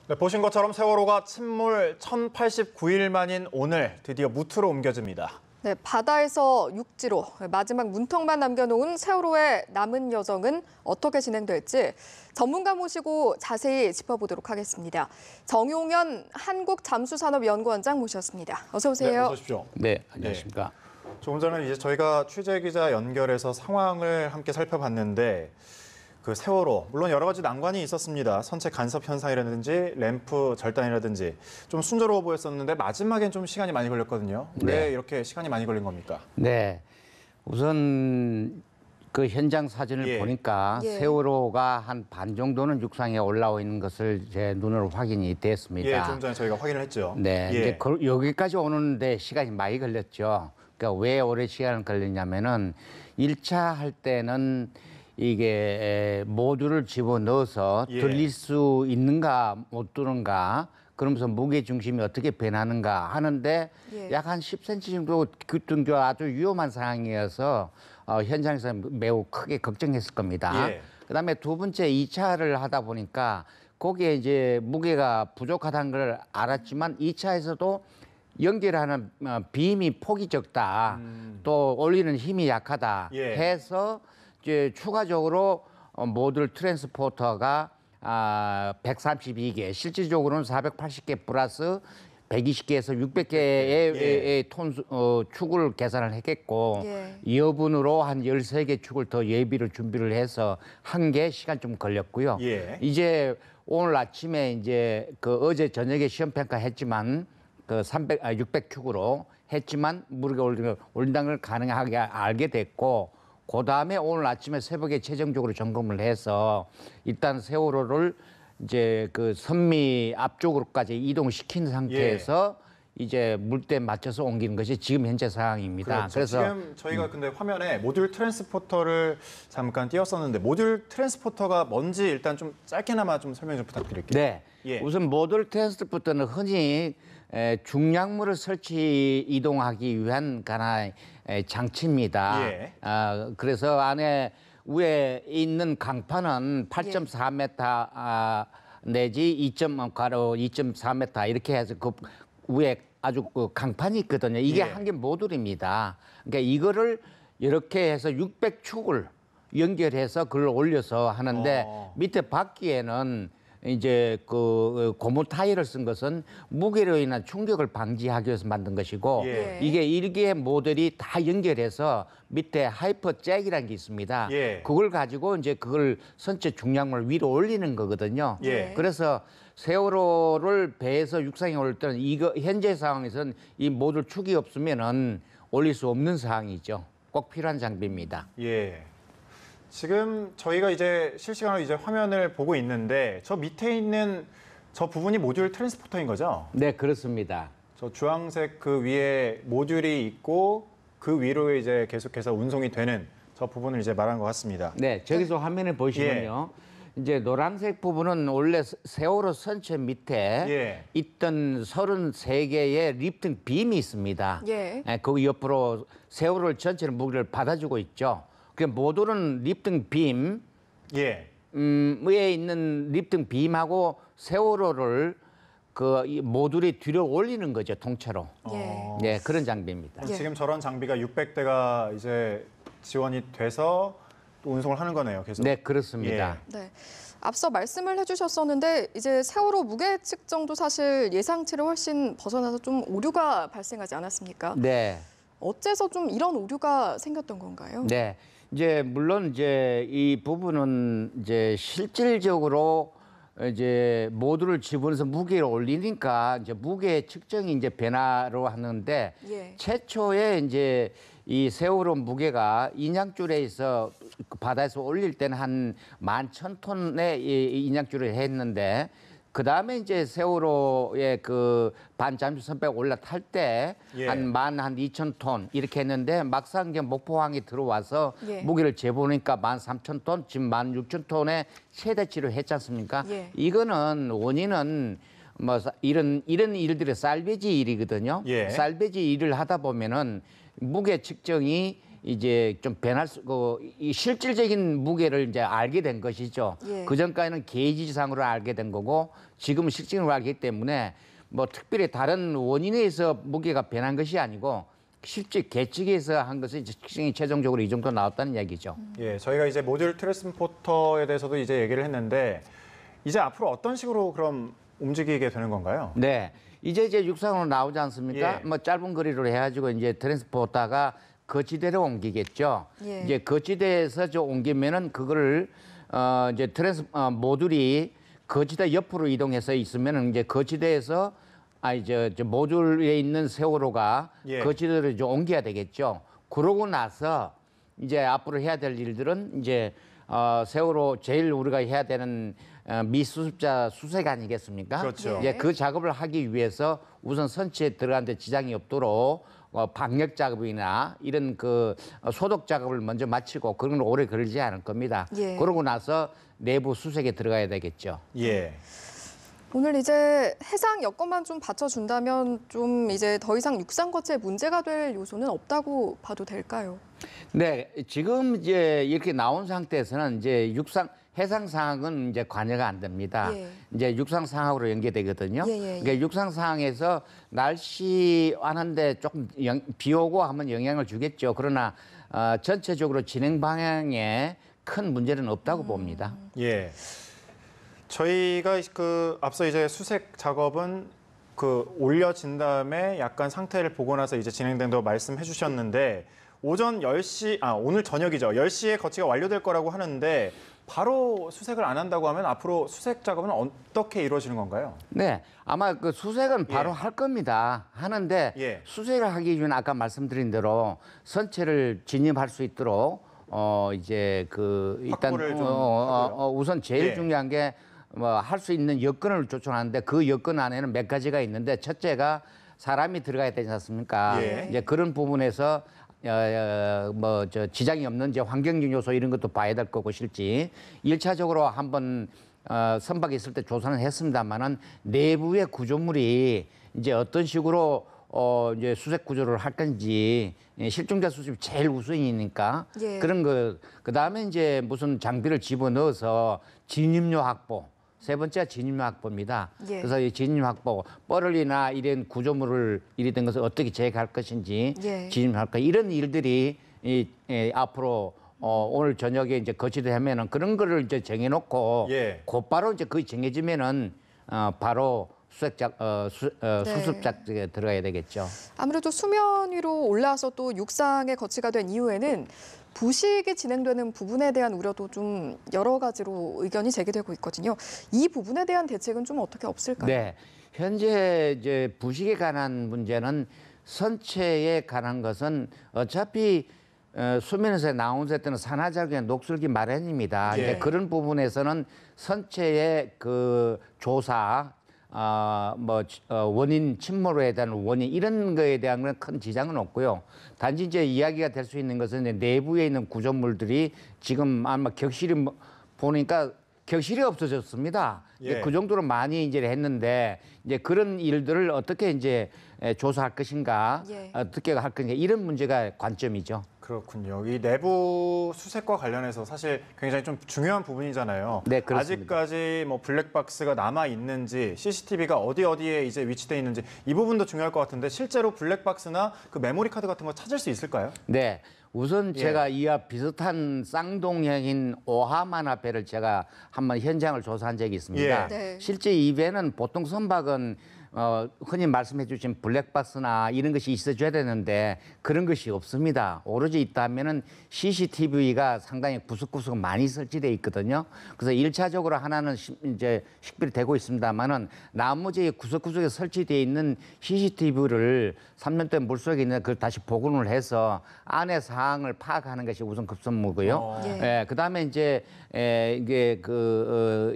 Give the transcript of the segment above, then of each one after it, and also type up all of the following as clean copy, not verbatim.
네, 보신 것처럼 세월호가 침몰 1089일 만인 오늘 드디어 무트로 옮겨집니다. 네, 바다에서 육지로 마지막 문턱만 남겨놓은 세월호의 남은 여정은 어떻게 진행될지 전문가 모시고 자세히 짚어보도록 하겠습니다. 정용현 한국잠수산업연구원장 모셨습니다. 어서 오세요. 네, 어서 오십시오. 네, 안녕하십니까. 조금 전에 이제 저희가 취재 기자 연결해서 상황을 함께 살펴봤는데 그 세월호 물론 여러 가지 난관이 있었습니다. 선체 간섭 현상이라든지 램프 절단이라든지 좀 순조로워 보였었는데 마지막엔 좀 시간이 많이 걸렸거든요. 왜 이렇게 시간이 많이 걸린 겁니까? 네, 우선 그 현장 사진을 보니까 세월호가 한 반 정도는 육상에 올라와 있는 것을 제 눈으로 확인이 됐습니다. 좀 전에 저희가 확인을 했죠. 네, 이제 여기까지 오는데 시간이 많이 걸렸죠. 그러니까 왜 오래 시간을 걸렸냐면은 1차 할 때는 이게 모듈을 집어넣어서 들릴 수 있는가 못 들는가 그러면서 무게 중심이 어떻게 변하는가 하는데 약 한 10cm 정도 그던 게 아주 위험한 상황이어서 현장에서 매우 크게 걱정했을 겁니다. 그다음에 두 번째 2차를 하다 보니까 거기에 이제 무게가 부족하다는 걸 알았지만 2차에서도 연결하는 빔이 폭이 적다. 또 올리는 힘이 약하다 해서 이제 추가적으로 모듈 트랜스포터가 132개, 실질적으로는 480개 플러스 120개에서 600개의 축을 계산을 했겠고 여분으로 한 13개 축을 더 예비로 준비를 해서 한 게 시간 좀 걸렸고요. 이제 오늘 아침에 이제 그 어제 저녁에 시험 평가했지만 그 600축으로 했지만 무르게 올린다는 걸 가능하게 알게 됐고 그 다음에 오늘 아침에 새벽에 최종적으로 점검을 해서 일단 세월호를 이제 그 선미 앞쪽으로까지 이동시킨 상태에서 이제 물때 맞춰서 옮기는 것이 지금 현재 상황입니다. 그래서 지금 저희가 근데 화면에 모듈 트랜스포터를 잠깐 띄웠었는데 모듈 트랜스포터가 뭔지 일단 좀 짧게나마 좀 설명 좀 부탁드릴게요. 네, 우선 모듈 트랜스포터는 흔히 중량물을 설치 이동하기 위한 하나의 장치입니다. 그래서 안에 위에 있는 강판은 8.4m 내지 2.4m 이렇게 해서 그 위에 아주 그 강판이 있거든요. 이게 한 개 모듈입니다. 그러니까 이거를 이렇게 해서 600축을 연결해서 그걸 올려서 하는데 밑에 바퀴에는 이제 그 고무 타일을 쓴 것은 무게로 인한 충격을 방지하기 위해서 만든 것이고 이게 1개의 모듈이 다 연결해서 밑에 하이퍼 잭이라는 게 있습니다. 그걸 가지고 이제 그걸 선체 중량을 위로 올리는 거거든요. 그래서 세월호를 배에서 육상에 올 때는 이거 현재 상황에서는 이 모듈 축이 없으면은 올릴 수 없는 상황이죠. 꼭 필요한 장비입니다. 지금 저희가 이제 실시간으로 이제 화면을 보고 있는데 저 밑에 있는 저 부분이 모듈 트랜스포터인 거죠? 네, 그렇습니다. 저 주황색 그 위에 모듈이 있고 그 위로 이제 계속해서 운송이 되는 저 부분을 이제 말한 것 같습니다. 네, 저기서 화면을 보시면요. 이제 노란색 부분은 원래 세월호 선체 밑에 있던 33개의 리프팅 빔이 있습니다. 거기 옆으로 세월호 전체는 무게를 받아주고 있죠. 그 모듈은 리프팅 빔, 위에 있는 리프팅 빔하고 세월호를 그 모듈이 뒤로 올리는 거죠, 통째로. 네, 그런 장비입니다. 지금 저런 장비가 600대가 이제 지원이 돼서 또 운송을 하는 거네요, 계속. 네, 그렇습니다. 네. 앞서 말씀을 해주셨었는데 이제 세월호 무게 측정도 사실 예상치를 훨씬 벗어나서 좀 오류가 발생하지 않았습니까? 네. 어째서 좀 이런 오류가 생겼던 건가요? 네. 이제 물론 이제 이 부분은 이제 실질적으로 이제 모듈을 집어넣어서 무게를 올리니까 이제 무게 측정이 이제 변화로 하는데 최초에 이제 이 세월호 무게가 인양줄에서 바다에서 올릴 때는 한 11,000톤의 인양줄을 했는데 그 다음에 이제 세월호의 그 반잠수 선백 올라탈 때 한 12,000톤 이렇게 했는데 막상 이제 목포항에 들어와서 무게를 재보니까 13,000톤, 지금 16,000톤의 최대치를 했지 않습니까? 이거는 원인은 뭐 이런 일들이 살베지 일이거든요. 살베지 일을 하다 보면은 무게 측정이 이제 좀 이 실질적인 무게를 이제 알게 된 것이죠. 예. 그 전까지는 게이지상으로 알게 된 거고 지금은 실질적으로 알기 때문에 뭐 특별히 다른 원인에 의해서 무게가 변한 것이 아니고 실제 계측에서 한 것이 측정이 최종적으로 이 정도 나왔다는 얘기죠. 예, 저희가 이제 모듈 트랜스포터에 대해서도 이제 얘기를 했는데 이제 앞으로 어떤 식으로 그럼 움직이게 되는 건가요? 네, 이제 육상으로 나오지 않습니까? 예. 뭐 짧은 거리로 해가지고 이제 트랜스포터가 거치대로 옮기겠죠. 예. 이제 거치대에서 옮기면은 그거를 이제 모듈이 거치대 옆으로 이동해서 있으면은 이제 거치대에서 저 모듈에 있는 세월호가 예. 거치대로 이제 옮겨야 되겠죠. 그러고 나서 이제 앞으로 해야 될 일들은 이제 세월호 제일 우리가 해야 되는 미수습자 수색 아니겠습니까? 그렇죠. 이제 그 작업을 하기 위해서 우선 선체에 들어가는데 지장이 없도록 방역 작업이나 이런 그 소독 작업을 먼저 마치고 그런 건 오래 걸리지 않을 겁니다. 예. 그러고 나서 내부 수색에 들어가야 되겠죠. 예. 오늘 이제 해상 여건만 좀 받쳐준다면 좀 이제 더 이상 육상 거치에 문제가 될 요소는 없다고 봐도 될까요? 네, 지금 이제 이렇게 나온 상태에서는 이제 해상 상황은 이제 관여가 안 됩니다. 예. 이제 육상 상황으로 연계되거든요. 예. 그러니까 육상 상황에서 날씨 완한데 조금 비 오고 하면 영향을 주겠죠. 그러나 전체적으로 진행 방향에 큰 문제는 없다고 봅니다. 예. 저희가 그 앞서 이제 수색 작업은 그 올려진 다음에 약간 상태를 보고 나서 이제 진행된다고 말씀해 주셨는데 오전 10시, 오늘 저녁이죠. 10시에 거치가 완료될 거라고 하는데 바로 수색을 안 한다고 하면 앞으로 수색 작업은 어떻게 이루어지는 건가요? 네, 아마 그 수색은 바로 예. 할 겁니다. 하는데 예. 수색을 하기 전에 아까 말씀드린 대로 선체를 진입할 수 있도록 이제 그 일단 확보를 좀 하고요. 우선 제일 예. 중요한 게 뭐 할 수 있는 여건을 조정하는데 그 여건 안에는 몇 가지가 있는데 첫째가 사람이 들어가야 되지 않습니까? 예. 이제 그런 부분에서 뭐 저 지장이 없는지 환경적 요소 이런 것도 봐야 될 거고 실지 1차적으로 한번 선박에 있을 때 조사는 했습니다만은 내부의 구조물이 이제 어떤 식으로 이제 수색 구조를 할 건지 실종자 수집이 제일 우선이니까 예. 그런 거 그다음에 이제 무슨 장비를 집어넣어서 진입료 확보 세 번째가 진입료 확보입니다. 예. 그래서 이 진입료 확보 뻐를이나 이런 구조물을 이랬던 것을 어떻게 제거할 것인지 예. 진입할 까 이런 일들이 앞으로 오늘 저녁에 이제 거치되면은 그런 거를 이제 정해놓고 예. 곧바로 이제 거의 정해지면은 바로 수습 작전에 들어가야 되겠죠. 아무래도 수면 위로 올라와서 또 육상에 거치가 된 이후에는 부식이 진행되는 부분에 대한 우려도 좀 여러 가지로 의견이 제기되고 있거든요. 이 부분에 대한 대책은 좀 어떻게 없을까요? 네, 현재 이제 부식에 관한 문제는 선체에 관한 것은 어차피 수면에서 나온 때는 산화작용의 녹슬기 마련입니다. 예. 이제 그런 부분에서는 선체의 그 조사 원인 침몰에 대한 원인 이런 거에 대한 건 큰 지장은 없고요. 단지 이제 이야기가 될 수 있는 것은 이제 내부에 있는 구조물들이 지금 아마 보니까 격실이 없어졌습니다. 예. 그 정도로 많이 이제 했는데 이제 그런 일들을 어떻게 이제 조사할 것인가, 예. 어떻게 할 것인가 이런 문제가 관점이죠. 그렇군요. 이 내부 수색과 관련해서 사실 굉장히 좀 중요한 부분이잖아요. 네, 그렇습니다. 아직까지 뭐 블랙박스가 남아 있는지, CCTV가 어디에 이제 위치돼 있는지 이 부분도 중요할 것 같은데 실제로 블랙박스나 그 메모리 카드 같은 거 찾을 수 있을까요? 네. 우선 예. 제가 이와 비슷한 쌍동형인 오하마나 배를 제가 한번 현장을 조사한 적이 있습니다. 예. 네. 실제 이 배는 보통 선박은 흔히 말씀해 주신 블랙박스나 이런 것이 있어줘야 되는데 그런 것이 없습니다. 오로지 있다면은 CCTV가 상당히 구석구석 많이 설치되어 있거든요. 그래서 1차적으로 하나는 이제 식별이 되고 있습니다만은 나머지 구석구석에 설치되어 있는 CCTV를 3년 동안 물속에 있는 그걸 다시 복원을 해서 안의 사항을 파악하는 것이 우선 급선무고요. 예. 예, 그다음에 이제 이게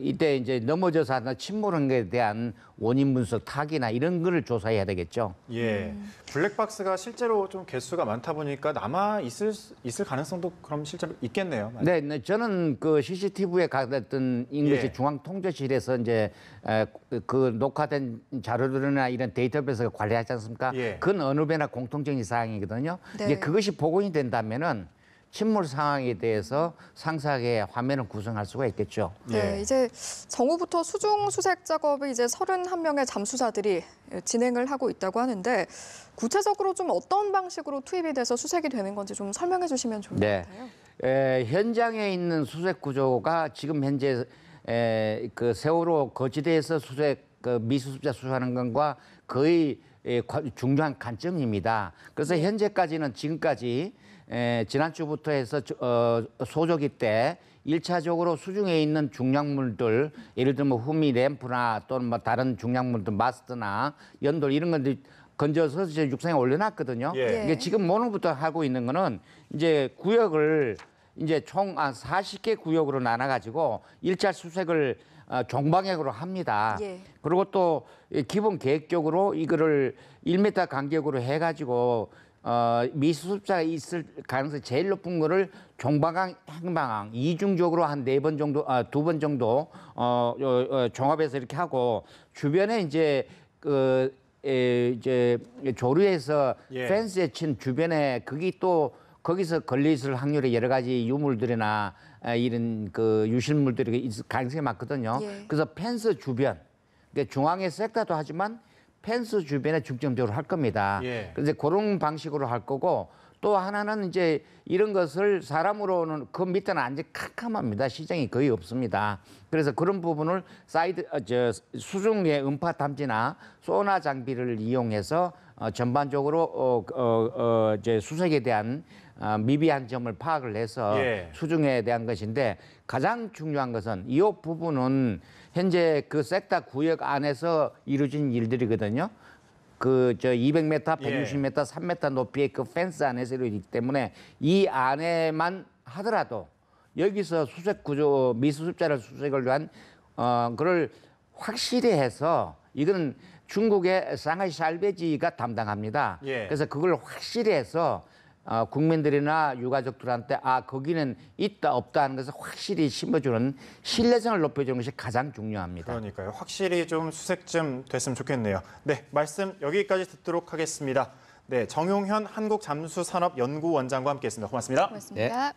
이때 이제 넘어져서 하는 침몰한 것에 대한 원인 분석, 타격 파기나 이런 거를 조사해야 되겠죠. 예, 블랙박스가 실제로 좀 개수가 많다 보니까 남아 있을 가능성도 그럼 실제로 있겠네요. 네, 저는 그 CCTV에 갔던 인것이 예. 중앙통제실에서 이제 그 녹화된 자료들이나 이런 데이터베이스가 관리하지 않습니까? 예. 그건 어느 배나 공통적인 사항이거든요. 네. 이제 그것이 복원이 된다면은 침몰 상황에 대해서 상세하게 화면을 구성할 수가 있겠죠. 네, 예. 이제 정오부터 수중 수색 작업을 이제 31명의 잠수사들이 진행을 하고 있다고 하는데 구체적으로 좀 어떤 방식으로 투입이 돼서 수색이 되는 건지 좀 설명해 주시면 좋을 네. 것 같아요. 현장에 있는 수색 구조가 지금 현재 그 세월호 거치대에서 수색 그 미수습자 수사하는 것과 거의 중요한 관점입니다. 그래서 현재까지는 지금까지 지난주부터 해서 소조기 때 1차적으로 수중에 있는 중량물들, 예를 들면 후미 램프나 또는 뭐 다른 중량물들, 마스트나 연돌 이런 것들 건져서 이제 육상에 올려놨거든요. 예. 이게 지금 오늘부터 하고 있는 거는 이제 구역을 이제 총 40개 구역으로 나눠가지고 1차 수색을 종방향으로 합니다. 예. 그리고 또 기본 계획적으로 이거를 1m 간격으로 해가지고 미수습자가 있을 가능성이 제일 높은 거를 종방향, 행방향 이중적으로 한 4번 정도, 2번 정도 종합해서 이렇게 하고 주변에 이제 이제 조류에서 예. 펜스에 친 주변에 거기서 걸려 있을 확률이 여러 가지 유물들이나 이런 그 유실물들이 있을 가능성이 많거든요. 예. 그래서 펜스 주변, 그러니까 중앙에 섹다도 하지만 펜스 주변에 중점적으로 할 겁니다. 예. 그래서 그런 방식으로 할 거고 또 하나는 이제 이런 것을 사람으로는 그 밑에는 완전 캄캄합니다. 시정이 거의 없습니다. 그래서 그런 부분을 수중의 음파 탐지나 소나 장비를 이용해서 전반적으로 이제 수색에 대한 미비한 점을 파악을 해서 예. 수중에 대한 것인데 가장 중요한 것은 이 부분은 현재 그 섹타 구역 안에서 이루어진 일들이거든요. 그 200m, 160m, 3m 높이의 그 펜스 안에서 이루어지기 때문에 이 안에만 하더라도 여기서 수색 구조 미수습자를 수색을 위한 그걸 확실히 해서 이거는 중국의 상하이 샬베지가 담당합니다. 예. 그래서 그걸 확실히 해서 국민들이나 유가족들한테 거기는 있다 없다 하는 것을 확실히 심어주는 신뢰성을 높여주는 것이 가장 중요합니다. 그러니까요. 확실히 좀 수색 좀 됐으면 좋겠네요. 네, 말씀 여기까지 듣도록 하겠습니다. 네, 정용현 한국잠수산업연구원장과 함께했습니다. 고맙습니다. 고맙습니다.